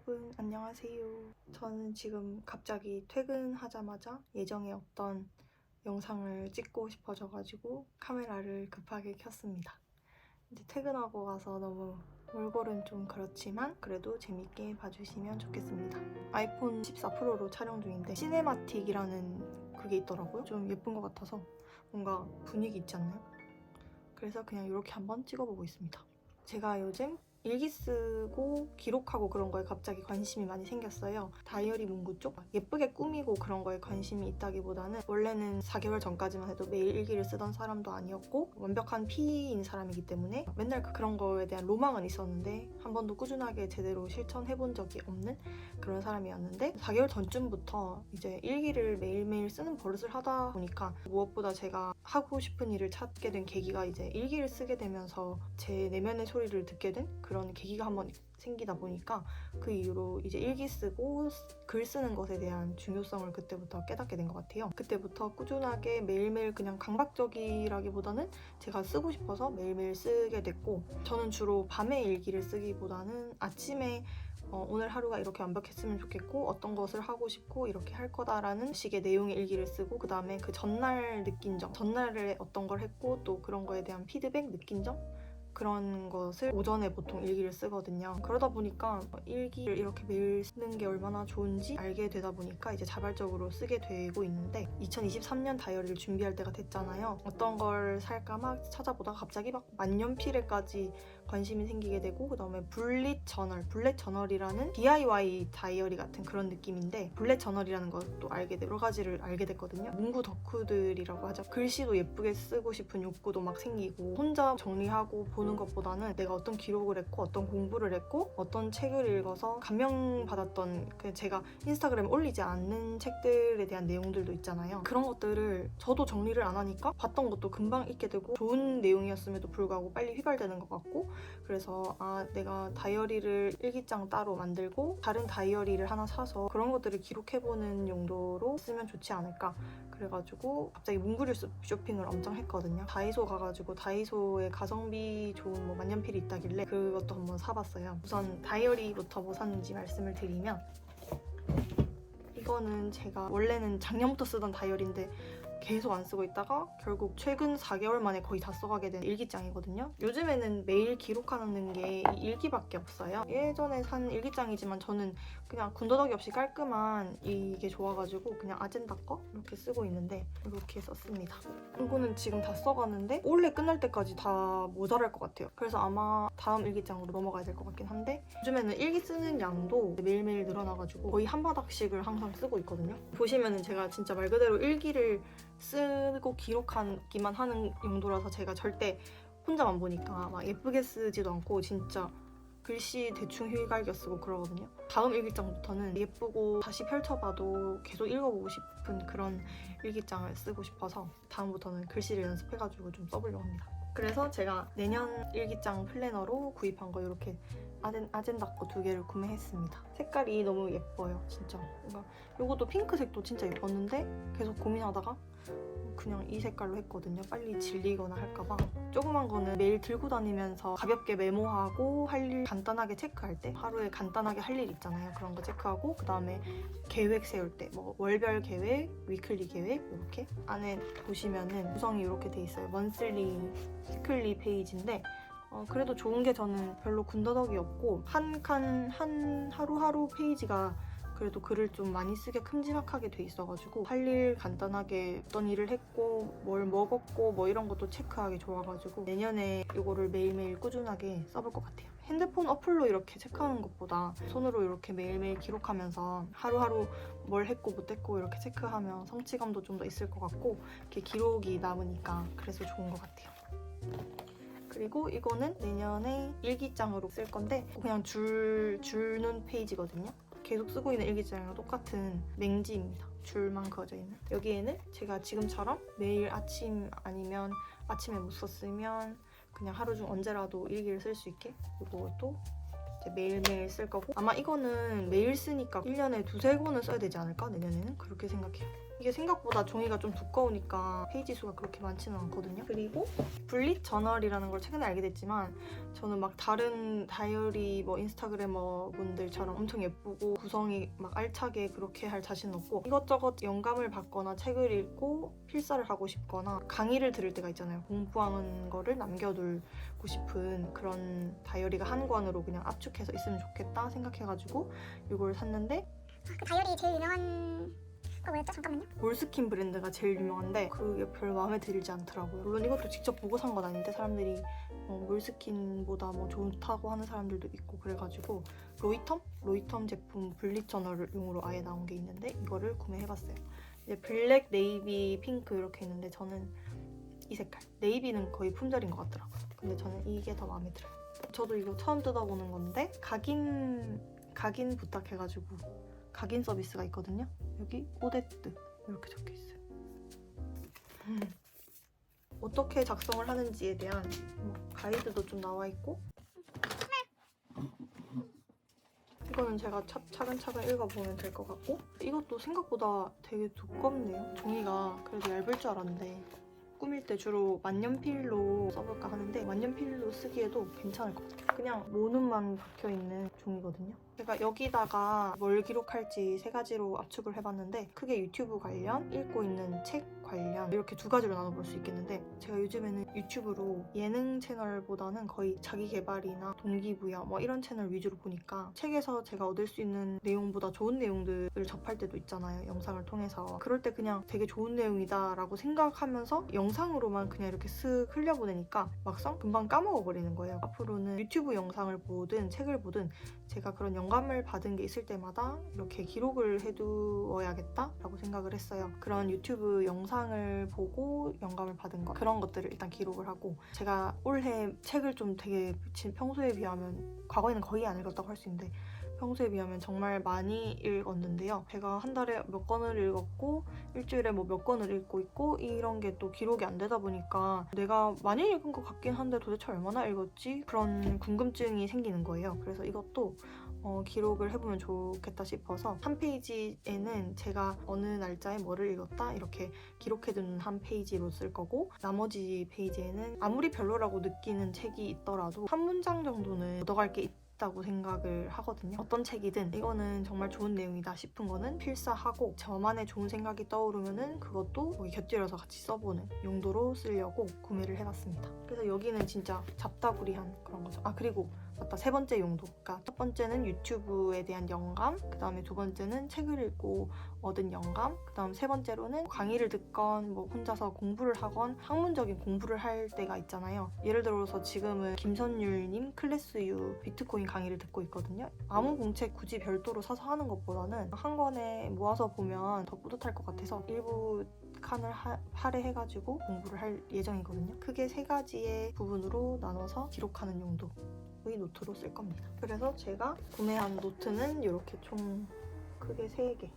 여러분 안녕하세요. 저는 지금 갑자기 퇴근하자마자 예정에 없던 영상을 찍고 싶어져가지고 카메라를 급하게 켰습니다. 이제 퇴근하고 와서 너무 몰골은 좀 그렇지만 그래도 재밌게 봐주시면 좋겠습니다. 아이폰 14 프로로 촬영 중인데 시네마틱이라는 그게 있더라고요. 좀 예쁜 것 같아서 뭔가 분위기 있지 않나요? 그래서 그냥 이렇게 한번 찍어보고 있습니다. 제가 요즘 일기 쓰고 기록하고 그런 거에 갑자기 관심이 많이 생겼어요. 다이어리 문구 쪽 예쁘게 꾸미고 그런 거에 관심이 있다기보다는 원래는 4개월 전까지만 해도 매일 일기를 쓰던 사람도 아니었고 완벽한 P인 사람이기 때문에 맨날 그런 거에 대한 로망은 있었는데 한 번도 꾸준하게 제대로 실천해본 적이 없는 그런 사람이었는데 4개월 전쯤부터 이제 일기를 매일매일 쓰는 버릇을 하다 보니까 무엇보다 제가 하고 싶은 일을 찾게 된 계기가 이제 일기를 쓰게 되면서 제 내면의 소리를 듣게 된 그런 계기가 한번 생기다 보니까 그 이후로 이제 일기 쓰고 글 쓰는 것에 대한 중요성을 그때부터 깨닫게 된 것 같아요. 그때부터 꾸준하게 매일매일 그냥 강박적이라기보다는 제가 쓰고 싶어서 매일매일 쓰게 됐고, 저는 주로 밤에 일기를 쓰기보다는 아침에 오늘 하루가 이렇게 완벽했으면 좋겠고 어떤 것을 하고 싶고 이렇게 할 거다라는 식의 내용의 일기를 쓰고, 그 다음에 그 전날 느낀 점, 전날에 어떤 걸 했고 또 그런 거에 대한 피드백, 느낀 점, 그런 것을 오전에 보통 일기를 쓰거든요. 그러다 보니까 일기를 이렇게 매일 쓰는 게 얼마나 좋은지 알게 되다 보니까 이제 자발적으로 쓰게 되고 있는데, 2023년 다이어리를 준비할 때가 됐잖아요. 어떤 걸 살까 막 찾아보다가 갑자기 막 만년필에까지 관심이 생기게 되고, 그 다음에 블렛 저널이라는 DIY 다이어리 같은 그런 느낌인데, 블렛 저널이라는 것도 여러 가지를 알게 됐거든요. 문구 덕후들이라고 하죠. 글씨도 예쁘게 쓰고 싶은 욕구도 막 생기고, 혼자 정리하고 보는 것보다는 내가 어떤 기록을 했고 어떤 공부를 했고 어떤 책을 읽어서 감명받았던 제가 인스타그램에 올리지 않는 책들에 대한 내용들도 있잖아요. 그런 것들을 저도 정리를 안 하니까 봤던 것도 금방 잊게 되고 좋은 내용이었음에도 불구하고 빨리 휘발되는 것 같고, 그래서 내가 다이어리를 일기장 따로 만들고 다른 다이어리를 하나 사서 그런 것들을 기록해보는 용도로 쓰면 좋지 않을까, 그래가지고 갑자기 문구류 쇼핑을 엄청 했거든요. 다이소 가가지고 다이소에 가성비 좋은 만년필이 있다길래 그것도 한번 사봤어요. 우선 다이어리부터 뭐 샀는지 말씀을 드리면, 이거는 제가 원래는 작년부터 쓰던 다이어리인데 계속 안 쓰고 있다가 결국 최근 4개월 만에 거의 다 써가게 된 일기장이거든요. 요즘에는 매일 기록하는 게 이 일기밖에 없어요. 예전에 산 일기장이지만 저는 그냥 군더더기 없이 깔끔한 이게 좋아가지고 그냥 아젠다 거 이렇게 쓰고 있는데 이렇게 썼습니다. 이거는 지금 다 써가는데 올해 끝날 때까지 다 모자랄 것 같아요. 그래서 아마 다음 일기장으로 넘어가야 될 것 같긴 한데, 요즘에는 일기 쓰는 양도 매일매일 늘어나가지고 거의 한 바닥씩을 항상 쓰고 있거든요. 보시면은 제가 진짜 말 그대로 일기를 쓰고 기록하기만 하는 용도라서 제가 절대 혼자만 보니까 막 예쁘게 쓰지도 않고 진짜 글씨 대충 휘갈겨 쓰고 그러거든요. 다음 일기장부터는 예쁘고 다시 펼쳐봐도 계속 읽어보고 싶은 그런 일기장을 쓰고 싶어서 다음부터는 글씨를 연습해가지고 좀 써보려고 합니다. 그래서 제가 내년 일기장 플래너로 구입한 거 이렇게 아젠다 거 2개를 구매했습니다. 색깔이 너무 예뻐요, 진짜. 그러니까 이것도 핑크색도 진짜 예뻤는데 계속 고민하다가 그냥 이 색깔로 했거든요. 빨리 질리거나 할까봐. 조그만 거는 매일 들고 다니면서 가볍게 메모하고 할 일 간단하게 체크할 때, 하루에 간단하게 할 일 있잖아요. 그런 거 체크하고, 그 다음에 계획 세울 때 뭐 월별 계획, 위클리 계획, 이렇게 안에 보시면은 구성이 이렇게 돼 있어요. 먼슬리, 위클리 페이지인데 그래도 좋은 게 저는 별로 군더더기 없고 한 하루하루 페이지가 그래도 글을 좀 많이 쓰게 큼지막하게 돼 있어가지고 할 일 간단하게 어떤 일을 했고 뭘 먹었고 뭐 이런 것도 체크하기 좋아가지고 내년에 이거를 매일매일 꾸준하게 써볼 것 같아요. 핸드폰 어플로 이렇게 체크하는 것보다 손으로 이렇게 매일매일 기록하면서 하루하루 뭘 했고 못했고 이렇게 체크하면 성취감도 좀 더 있을 것 같고 이렇게 기록이 남으니까 그래서 좋은 것 같아요. 그리고 이거는 내년에 일기장으로 쓸 건데 그냥 줄눈 페이지거든요. 계속 쓰고 있는 일기장이랑 똑같은 맹지입니다. 줄만 그어져 있는. 여기에는 제가 지금처럼 매일 아침 아니면 아침에 못 썼으면 그냥 하루 중 언제라도 일기를 쓸 수 있게 이것도 이제 매일매일 쓸 거고, 아마 이거는 매일 쓰니까 1년에 2-3권은 써야 되지 않을까? 내년에는 그렇게 생각해요. 이게 생각보다 종이가 좀 두꺼우니까 페이지 수가 그렇게 많지는 않거든요. 그리고 블릿 저널이라는 걸 최근에 알게 됐지만 저는 막 다른 다이어리 뭐 인스타그래머 분들처럼 엄청 예쁘고 구성이 막 알차게 그렇게 할 자신은 없고 이것저것 영감을 받거나 책을 읽고 필사를 하고 싶거나 강의를 들을 때가 있잖아요. 공부하는 거를 남겨두고 싶은 그런 다이어리가 한 권으로 그냥 압축해서 있으면 좋겠다 생각해가지고 이걸 샀는데 그 다이어리 제일 유명한 거 뭐였죠? 잠깐만요. 몰스킨 브랜드가 제일 유명한데 그게 별 마음에 들지 않더라고요. 물론 이것도 직접 보고 산 건 아닌데 사람들이 몰스킨보다 뭐 좋다고 하는 사람들도 있고 그래가지고 로이텀 제품 블릿 저널용으로 아예 나온 게 있는데 이거를 구매해봤어요. 이제 블랙, 네이비, 핑크 이렇게 있는데 저는 이 색깔 네이비는 거의 품절인 것 같더라고요. 근데 저는 이게 더 마음에 들어요. 저도 이거 처음 뜯어보는 건데 각인 부탁해가지고 각인 서비스가 있거든요. 여기 오데뜨 이렇게 적혀있어요. 어떻게 작성을 하는지에 대한 가이드도 좀 나와있고 이거는 제가 차근차근 읽어보면 될 것 같고 이것도 생각보다 되게 두껍네요. 종이가 그래도 얇을 줄 알았는데 꾸밀 때 주로 만년필로 써볼까 하는데 만년필로 쓰기에도 괜찮을 것 같아요. 그냥 모눈만 박혀있는 종이거든요. 제가 여기다가 뭘 기록할지 3가지로 압축을 해봤는데 크게 유튜브 관련, 읽고 있는 책 관련 이렇게 2가지로 나눠볼 수 있겠는데 제가 요즘에는 유튜브로 예능 채널보다는 거의 자기계발이나 동기부여 뭐 이런 채널 위주로 보니까 책에서 제가 얻을 수 있는 내용보다 좋은 내용들을 접할 때도 있잖아요. 영상을 통해서. 그럴 때 그냥 되게 좋은 내용이다 라고 생각하면서 영상으로만 그냥 이렇게 쓱 흘려보내니까 막상 금방 까먹어버리는 거예요. 앞으로는 유튜브 영상을 보든 책을 보든 제가 그런 영감을 받은 게 있을 때마다 이렇게 기록을 해두어야겠다라고 생각을 했어요. 그런 유튜브 영상을 보고 영감을 받은 거 그런 것들을 일단 기록을 하고 제가 올해 책을 좀 되게 평소에 비하면 과거에는 거의 안 읽었다고 할 수 있는데 평소에 비하면 정말 많이 읽었는데요. 제가 한 달에 몇 권을 읽었고 일주일에 뭐 몇 권을 읽고 있고 이런 게 또 기록이 안 되다 보니까 내가 많이 읽은 것 같긴 한데 도대체 얼마나 읽었지? 그런 궁금증이 생기는 거예요. 그래서 이것도 기록을 해보면 좋겠다 싶어서 한 페이지에는 제가 어느 날짜에 뭐를 읽었다 이렇게 기록해두는 한 페이지로 쓸 거고 나머지 페이지에는 아무리 별로라고 느끼는 책이 있더라도 한 문장 정도는 얻어갈 게 있다고 생각을 하거든요. 어떤 책이든 이거는 정말 좋은 내용이다 싶은 거는 필사하고 저만의 좋은 생각이 떠오르면은 그것도 거기 곁들여서 같이 써보는 용도로 쓰려고 구매를 해봤습니다. 그래서 여기는 진짜 잡다구리한 그런 거죠. 아 그리고 맞다 3번째 용도. 그러니까 첫 번째는 유튜브에 대한 영감, 그 다음에 2번째는 책을 읽고 얻은 영감, 그 다음 3번째로는 강의를 듣건 뭐 혼자서 공부를 하건 학문적인 공부를 할 때가 있잖아요. 예를 들어서 지금은 김선율님 클래스유 비트코인 강의를 듣고 있거든요. 아무 공책 굳이 별도로 사서 하는 것보다는 한 권에 모아서 보면 더 뿌듯할 것 같아서 일부 칸을 할애해가지고 공부를 할 예정이거든요. 크게 3가지의 부분으로 나눠서 기록하는 용도 의 노트로 쓸 겁니다. 그래서 제가 구매한 노트는 이렇게 총 크게 3개.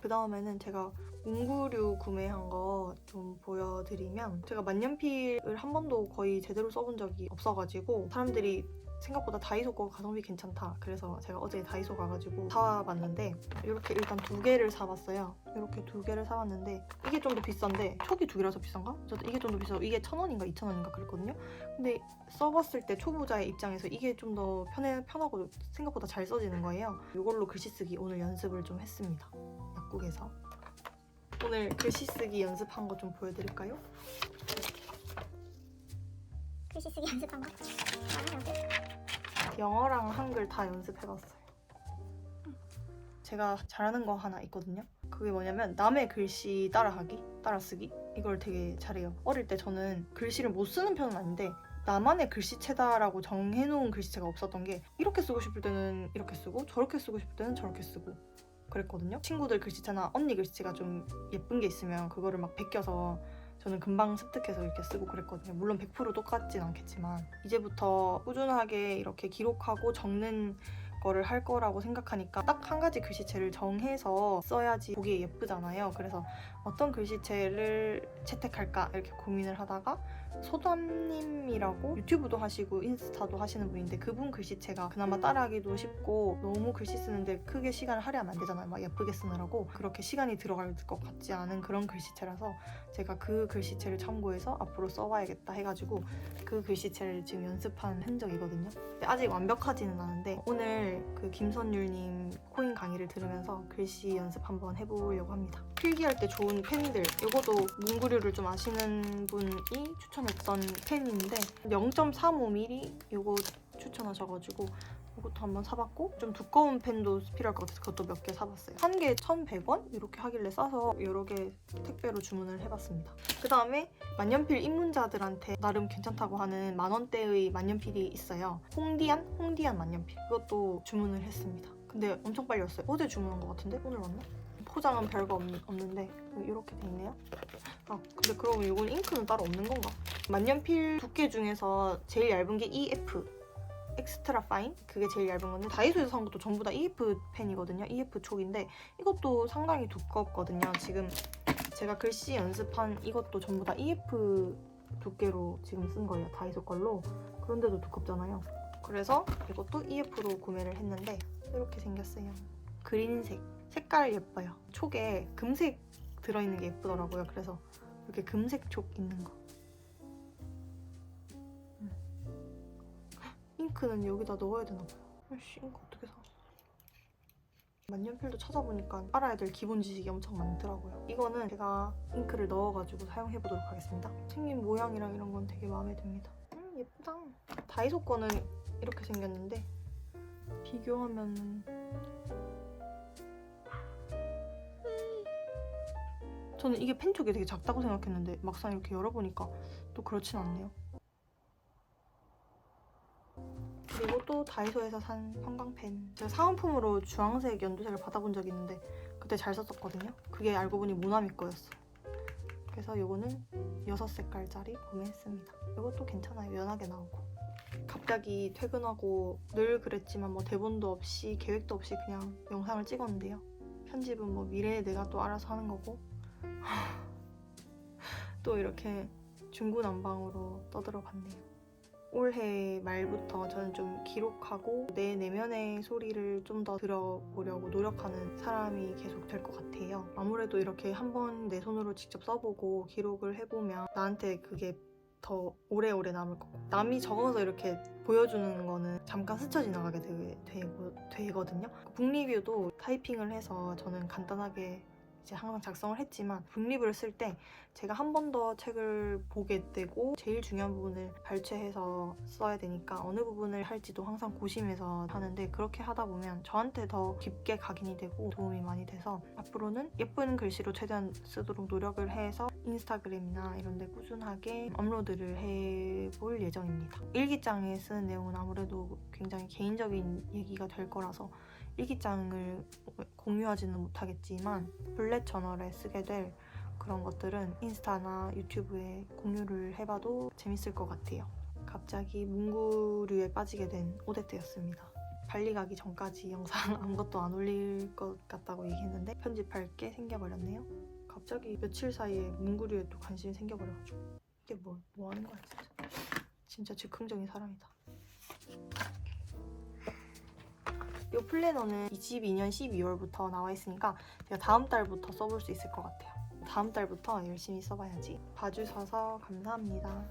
그 다음에는 제가 웅구류 구매한 거 좀 보여드리면 제가 만년필을 한 번도 거의 제대로 써본 적이 없어가지고 사람들이 생각보다 다이소 거 가성비 괜찮다. 그래서 제가 어제 다이소 가가지고 사와봤는데 이렇게 일단 2개를 사봤어요. 이렇게 2개를 사왔는데 이게 좀 더 비싼데 촉이 2개라서 비싼가? 저도 이게 좀 더 비싸고 이게 1,000원인가 2,000원인가 그랬거든요. 근데 써봤을 때 초보자의 입장에서 이게 좀 더 편하고 생각보다 잘 써지는 거예요. 이걸로 글씨 쓰기 오늘 연습을 좀 했습니다. 약국에서. 오늘 글씨 쓰기 연습한 거 좀 보여드릴까요? 글씨 쓰기 연습한 거? 영어랑 한글 다 연습해봤어요. 제가 잘하는 거 하나 있거든요. 그게 뭐냐면 남의 글씨 따라쓰기 이걸 되게 잘해요. 어릴 때 저는 글씨를 못 쓰는 편은 아닌데 나만의 글씨체다라고 정해놓은 글씨체가 없었던 게 이렇게 쓰고 싶을 때는 이렇게 쓰고 저렇게 쓰고 싶을 때는 저렇게 쓰고 그랬거든요. 친구들 글씨체나 언니 글씨체가 좀 예쁜 게 있으면 그거를 막 베껴서 저는 금방 습득해서 이렇게 쓰고 그랬거든요. 물론 100% 똑같진 않겠지만 이제부터 꾸준하게 이렇게 기록하고 적는 거를 할 거라고 생각하니까 딱 한 가지 글씨체를 정해서 써야지 보기에 예쁘잖아요. 그래서 어떤 글씨체를 채택할까 이렇게 고민을 하다가 소담님이라고 유튜브도 하시고 인스타도 하시는 분인데 그분 글씨체가 그나마 따라하기도 쉽고 너무 글씨 쓰는데 크게 시간을 할애하면 안 되잖아요. 막 예쁘게 쓰느라고 그렇게 시간이 들어갈 것 같지 않은 그런 글씨체라서 제가 그 글씨체를 참고해서 앞으로 써봐야겠다 해가지고 그 글씨체를 지금 연습한 흔적이거든요. 근데 아직 완벽하지는 않은데 오늘 그 김선율님 코인 강의를 들으면서 글씨 연습 한번 해보려고 합니다. 필기할 때 좋은 펜들, 이것도 문구류를 좀 아시는 분이 추천했던 펜인데 0.35mm 이거 추천하셔가지고 이것도 한번 사봤고 좀 두꺼운 펜도 필요할 것 같아서 그것도 몇 개 사봤어요. 한 개에 1,100원? 이렇게 하길래 싸서 여러 개 택배로 주문을 해봤습니다. 그 다음에 만년필 입문자들한테 나름 괜찮다고 하는 만원대의 만년필이 있어요. 홍디안 만년필. 이것도 주문을 했습니다. 근데 엄청 빨리 왔어요. 어제 주문한 것 같은데? 오늘 왔나? 포장은 별거 없는데 이렇게 돼 있네요. 아 근데 그러면 이건 잉크는 따로 없는 건가? 만년필 두께 중에서 제일 얇은 게 EF 엑스트라 파인? 그게 제일 얇은 건데 다이소에서 산 것도 전부 다 EF 펜이거든요. EF 촉인데 이것도 상당히 두껍거든요. 지금 제가 글씨 연습한 이것도 전부 다 EF 두께로 지금 쓴 거예요. 다이소 걸로. 그런데도 두껍잖아요. 그래서 이것도 EF로 구매를 했는데 이렇게 생겼어요. 그린색. 색깔 예뻐요. 촉에 금색 들어있는 게 예쁘더라고요. 그래서 이렇게 금색 촉 있는 거. 잉크는 여기다 넣어야 되나 봐요. 아이씨, 잉크 어떻게 사? 만년필도 찾아보니까 알아야 될 기본 지식이 엄청 많더라고요. 이거는 제가 잉크를 넣어가지고 사용해보도록 하겠습니다. 생긴 모양이랑 이런 건 되게 마음에 듭니다. 예쁘다. 다이소 거는 이렇게 생겼는데 비교하면 저는 이게 펜촉이 되게 작다고 생각했는데 막상 이렇게 열어보니까 또 그렇진 않네요. 그리고 또 다이소에서 산 형광펜. 제가 사은품으로 주황색 연두색을 받아본 적이 있는데 그때 잘 썼었거든요. 그게 알고 보니 모나미 거였어. 그래서 이거는 6색깔짜리 구매했습니다. 이것도 괜찮아요. 연하게 나오고. 갑자기 퇴근하고 늘 그랬지만 뭐 대본도 없이 계획도 없이 그냥 영상을 찍었는데요. 편집은 뭐 미래에 내가 또 알아서 하는 거고 또 이렇게 중구난방으로 떠들어봤네요. 올해 말부터 저는 좀 기록하고 내 내면의 소리를 좀 더 들어보려고 노력하는 사람이 계속 될 것 같아요. 아무래도 이렇게 한번 내 손으로 직접 써보고 기록을 해보면 나한테 그게 더 오래오래 남을 거고 남이 적어서 이렇게 보여주는 거는 잠깐 스쳐 지나가게 되거든요. 북리뷰도 타이핑을 해서 저는 간단하게 이제 항상 작성을 했지만 북리뷰를 쓸 때 제가 한 번 더 책을 보게 되고 제일 중요한 부분을 발췌해서 써야 되니까 어느 부분을 할지도 항상 고심해서 하는데 그렇게 하다 보면 저한테 더 깊게 각인이 되고 도움이 많이 돼서 앞으로는 예쁜 글씨로 최대한 쓰도록 노력을 해서 인스타그램이나 이런 데 꾸준하게 업로드를 해볼 예정입니다. 일기장에 쓰는 내용은 아무래도 굉장히 개인적인 얘기가 될 거라서 일기장을 공유하지는 못하겠지만 블랙 저널에 쓰게 될 그런 것들은 인스타나 유튜브에 공유를 해봐도 재밌을 것 같아요. 갑자기 문구류에 빠지게 된 오데트였습니다. 발리 가기 전까지 영상 아무것도 안 올릴 것 같다고 얘기했는데 편집할 게 생겨버렸네요. 갑자기 며칠 사이에 문구류에 또 관심이 생겨버려가지고 이게 뭐 하는 거야 진짜 즉흥적인 사람이다. 이 플래너는 22년 12월부터 나와 있으니까 제가 다음 달부터 써볼 수 있을 것 같아요. 다음 달부터 열심히 써봐야지. 봐주셔서 감사합니다.